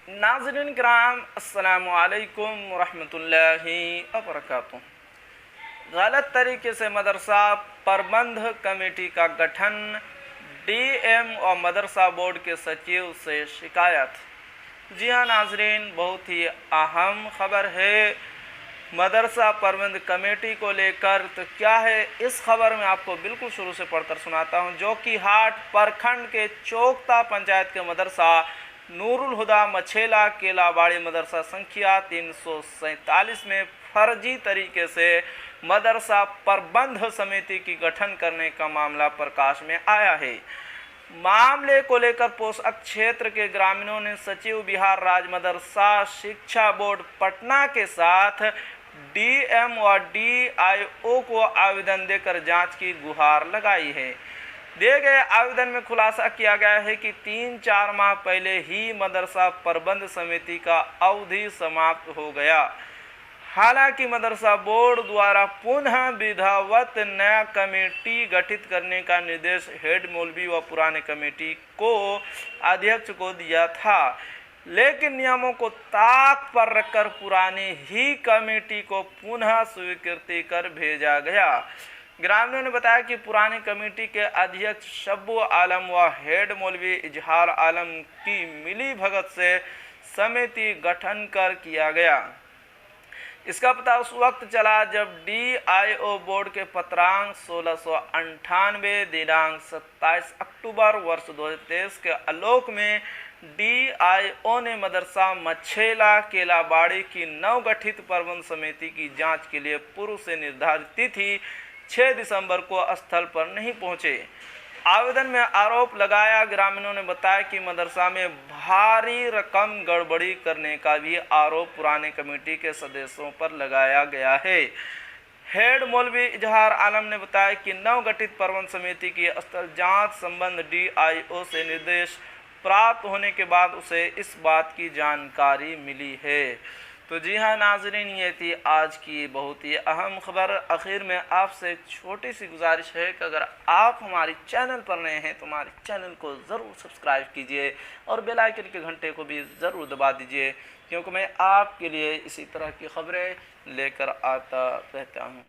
नाज़रीन किराम, अस्सलामु अलैकुम रहमतुल्लाहि व बरकातुहू। गलत तरीके से मदरसा प्रबंध कमेटी का गठन, डीएम और मदरसा बोर्ड के सचिव से शिकायत। जी हाँ नाज़रीन, बहुत ही अहम खबर है मदरसा प्रबंध कमेटी को लेकर। तो क्या है इस खबर में, आपको बिल्कुल शुरू से पढ़कर सुनाता हूँ। जो कि हाट प्रखंड के चोकता पंचायत के मदरसा नूरुल हुदा मछेला केलाबाड़ी मदरसा संख्या 347 में फर्जी तरीके से मदरसा प्रबंध समिति की गठन करने का मामला प्रकाश में आया है। मामले को लेकर पोषक क्षेत्र के ग्रामीणों ने सचिव बिहार राज्य मदरसा शिक्षा बोर्ड पटना के साथ डीएम व डीआईओ को आवेदन देकर जांच की गुहार लगाई है। दिए गए आवेदन में खुलासा किया गया है कि 3-4 माह पहले ही मदरसा प्रबंध समिति का अवधि समाप्त हो गया। हालांकि मदरसा बोर्ड द्वारा पुनः विधिवत नया कमेटी गठित करने का निर्देश हेड मौलवी व पुराने कमेटी को अध्यक्ष को दिया था, लेकिन नियमों को ताक पर रखकर पुरानी ही कमेटी को पुनः स्वीकृति कर भेजा गया। ग्रामीणों ने बताया कि पुरानी कमेटी के अध्यक्ष शब्बू आलम व हेड मौलवी इजहार आलम की मिली भगत से समिति गठन कर किया गया। इसका पता उस वक्त चला जब डीआईओ बोर्ड के पत्रांक 1698 दिनांक 27 अक्टूबर वर्ष 2023 के आलोक में डीआईओ ने मदरसा मछेला केलाबाड़ी की नवगठित प्रबंध समिति की जांच के लिए पूर्व से निर्धारित तिथि 6 दिसंबर को स्थल पर नहीं पहुंचे। आवेदन में आरोप लगाया। ग्रामीणों ने बताया कि मदरसा में भारी रकम गड़बड़ी करने का भी आरोप पुराने कमेटी के सदस्यों पर लगाया गया है। हेड मौलवी इजहार आलम ने बताया कि नवगठित प्रबंध समिति की स्थल जांच संबंध डीआईओ से निर्देश प्राप्त होने के बाद उसे इस बात की जानकारी मिली है। तो जी हाँ नाजरीन, ये थी आज की बहुत ही अहम खबर। आखिर में आपसे एक छोटी सी गुजारिश है कि अगर आप हमारे चैनल पर नए हैं तो हमारे चैनल को ज़रूर सब्सक्राइब कीजिए और बेल आइकन के घंटे को भी ज़रूर दबा दीजिए, क्योंकि मैं आपके लिए इसी तरह की खबरें लेकर आता रहता हूँ।